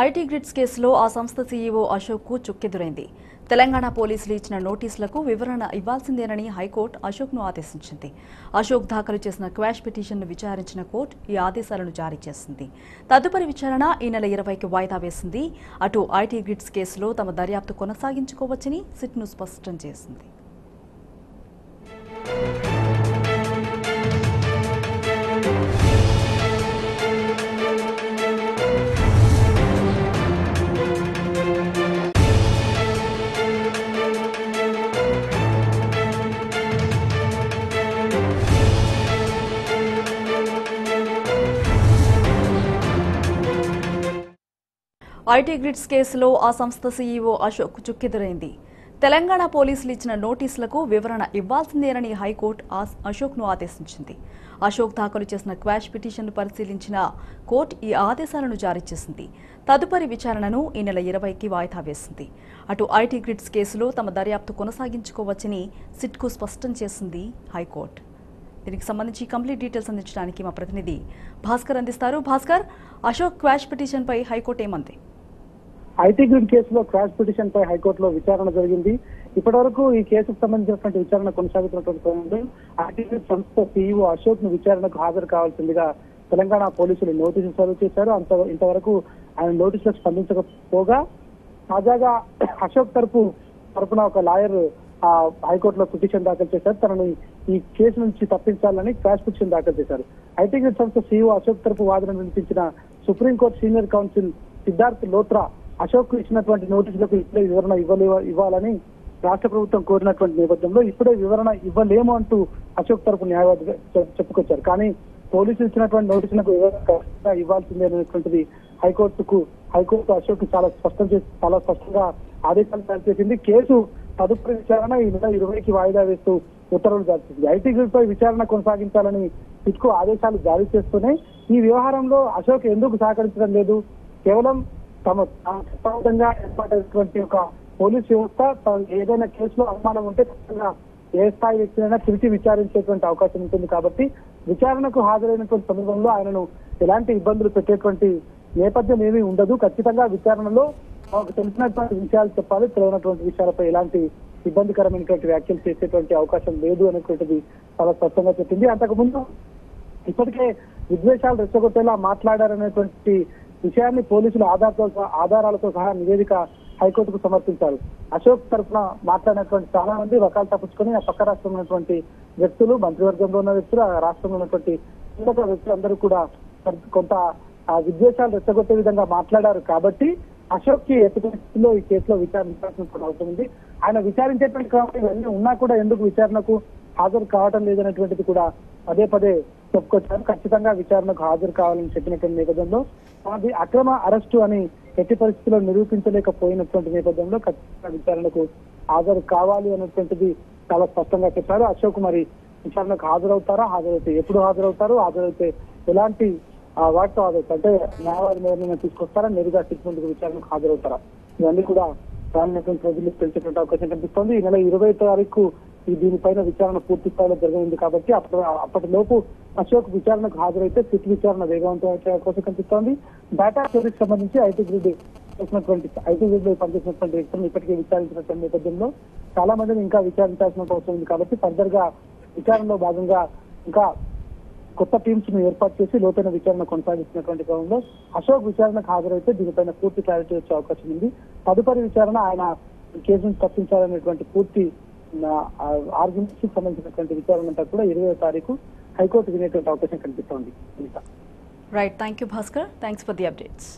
IT grids కేసులో ఆ సంస్థ సీఈఓ అశోక్కు చుక్కెదురైంది. తెలంగాణ పోలీసులు ఇచ్చిన నోటీసులకు వివరణ ఇవ్వాల్సిందేనని హైకోర్టు అశోక్ను ఆదేశించింది. అశోక్ దాఖలు చేసిన క్వాష్ పిటిషన్ను విచారించిన కోర్టు ఈ ఆదేశాలను జారీ చేసింది. తదుపరి విచారణ ఈ నెల 20కి వాయిదా వేసింది. అటు ఐటీ గ్రిడ్స్ కేసులో తమ దర్యాప్తు కొనసాగించుకోవచ్చని సిట్ను స్పష్టం చేసింది. ఐటీ గ్రిడ్స్ కేసులో ఆ సంస్థ సీఈఓ అశోక్ చుక్కెదురైంది. తెలంగాణ పోలీసులు ఇచ్చిన నోటీసులకు వివరణ ఇవ్వాల్సిందేనని హైకోర్టు అశోక్ను ఆదేశించింది. అశోక్ దాఖలు చేసిన క్వాష్ పిటిషన్ను పరిశీలించిన కోర్టు ఈ ఆదేశాలను జారీ చేసింది. తదుపరి విచారణను ఈ నెల 20కి వాయిదా వేసింది. అటు ఐటీ గ్రిడ్స్ కేసులో తమ దర్యాప్తు కొనసాగించుకోవచ్చని సిట్కు స్పష్టం చేసింది హైకోర్టు. దీనికి సంబంధించి కంప్లీట్ డీటెయిల్స్ అందించడానికి మా ప్రతినిధి భాస్కర్ అందిస్తారు. భాస్కర్, అశోక్ క్వాష్ పిటిషన్ పై హైకోర్టు ఏమంది? ఐటీ గ్రిడ్ కేసులో క్వాష్ పిటిషన్ పై హైకోర్టులో విచారణ జరిగింది. ఇప్పటివరకు ఈ కేసుకు సంబంధించినటువంటి విచారణ కొనసాగుతున్నటువంటి క్రమంలో ఐటీ గ్రిడ్ సంస్థ సీఈఓ అశోక్ ను విచారణకు హాజరు కావాల్సిందిగా తెలంగాణ పోలీసులు నోటీసులు సర్వ్ చేశారు. ఇంతవరకు ఆయన నోటీసులకు స్పందించకపోగా తాజాగా అశోక్ తరపున ఒక లాయర్ హైకోర్టులో పిటిషన్ దాఖలు చేశారు. తనని ఈ కేసు నుంచి తప్పించాలని క్వాష్ పిటిషన్ దాఖలు చేశారు. ఐటీ గ్రిడ్ సంస్థ సీఈఓ అశోక్ తరపు వాదన వినిపించిన supreme court senior council Siddharth Luthra Ashok ఇచ్చినటువంటి నోటీసులకు ఇప్పుడే వివరణ ఇవ్వాలని రాష్ట్ర ప్రభుత్వం కోరినటువంటి నేపథ్యంలో ఇప్పుడే వివరణ ఇవ్వలేము అంటూ అశోక్ తరపు న్యాయవాది చెప్పుకొచ్చారు. కానీ పోలీసులు ఇచ్చినటువంటి నోటీసులకు వివరణ ఇవ్వాల్సిందే అనేటువంటిది హైకోర్టు అశోక్ చాలా స్పష్టంగా ఆదేశాలు జారీ చేసింది. కేసు తదుపరి విచారణ ఈ నెల 20కి వాయిదా వేస్తూ ఉత్తర్వులు జారీ చేసింది. ఐటీ గ్రిడ్ పై విచారణ కొనసాగించాలని సిట్కు ఆదేశాలు జారీ చేస్తూనే ఈ వ్యవహారంలో అశోక్ ఎందుకు సహకరించడం లేదు, కేవలం తమ చట్టబద్ధంగా ఏర్పాటైనటువంటి ఒక పోలీస్ వ్యవస్థ ఏదైనా కేసులో అనుమానం ఉంటే ఖచ్చితంగా ఏ స్థాయి వ్యక్తినైనా పిలిచి విచారించేటువంటి అవకాశం ఉంటుంది. కాబట్టి విచారణకు హాజరైనటువంటి సందర్భంలో ఆయనను ఎలాంటి ఇబ్బందులు పెట్టేటువంటి నేపథ్యం ఏమీ ఉండదు. ఖచ్చితంగా విచారణలో మాకు తెలిసినటువంటి విషయాలు చెప్పాలి, తెలియనటువంటి విషయాలపై ఎలాంటి ఇబ్బందికరమైనటువంటి వ్యాఖ్యలు చేసేటువంటి అవకాశం లేదు అనేటువంటిది చాలా స్పష్టంగా చెప్పింది. అంతకుముందు ఇప్పటికే విద్వేషాలు రెచ్చగొట్టేలా మాట్లాడారనేటువంటి విషయాన్ని పోలీసులు ఆధారాలతో సహా నివేదిక హైకోర్టుకు సమర్పించారు. అశోక్ తరఫున మాట్లాడినటువంటి చాలా మంది వకాలు తప్పించుకొని ఆ పక్క రాష్ట్రంలో ఉన్నటువంటి వ్యక్తులు, మంత్రివర్గంలో ఉన్న వ్యక్తులు, ఆ రాష్ట్రంలో ఉన్నటువంటి కీలక వ్యక్తులందరూ కూడా కొంత విద్వేషాలు రెచ్చగొట్టే విధంగా మాట్లాడారు. కాబట్టి అశోక్ కి ఎట్టి పరిస్థితుల్లో ఈ కేసులో విచారించాల్సిన అవసరం ఉంది. ఆయన విచారించేటువంటి క్రమంలో ఇవన్నీ ఉన్నా కూడా ఎందుకు విచారణకు హాజరు కావటం లేదనేటువంటిది కూడా పదే చెప్పుకొచ్చారు. ఖచ్చితంగా విచారణకు హాజరు కావాలని చెప్పినటువంటి నేపథ్యంలో అది అక్రమ అరెస్టు అని ఎట్టి పరిస్థితుల్లో నిరూపించలేకపోయినటువంటి నేపథ్యంలో ఖచ్చితంగా విచారణకు హాజరు కావాలి అనేటువంటిది చాలా స్పష్టంగా చెప్పారు. అశోక్ మరి విచారణకు హాజరైతే ఎప్పుడు హాజరైతే ఎలాంటి వాటితో హాజరవుతారు, అంటే న్యాయవాది నిర్ణయం తీసుకొస్తారా, నేరుగా సిట్ ముందుకు విచారణకు హాజరవుతారా, ఇవన్నీ కూడా రానున్నటువంటి రోజుల్లో తెలిసేటువంటి అవకాశం కనిపిస్తోంది. ఈ నెల 20వ తారీఖు దీనిపైన విచారణ పూర్తి స్థాయిలో జరిగింది. కాబట్టి అప్పటిలోపు అశోక్ విచారణకు హాజరైతే సిట్ విచారణ వేగవంతం అయ్యే అవకాశం కనిపిస్తోంది. డేటా చోరీకి సంబంధించి ఐటీ గ్రిడ్ లో పనిచేసినటువంటి వ్యక్తులను ఇప్పటికే విచారించినటువంటి నేపథ్యంలో చాలా మందిని ఇంకా విచారించాల్సిన అవసరం ఉంది. కాబట్టి ఫర్దర్ గా విచారణలో భాగంగా ఇంకా కొత్త టీమ్స్ ను ఏర్పాటు చేసి లోతైన విచారణ కొనసాగిస్తున్నటువంటి క్రమంలో అశోక్ విచారణకు హాజరైతే దీనిపైన పూర్తి క్లారిటీ వచ్చే అవకాశం ఉంది. తదుపరి విచారణ ఆయన కేసును తప్పించాలనేటువంటి పూర్తి ఆర్గ్యుమెంట్స్ కి సంబంధించినటువంటి విచారణ అంతా కూడా 20వ తారీఖు హైకోర్టు వినేటువంటి అవకాశం కనిపిస్తోంది. Right, thank you Bhaskar, thanks for the updates.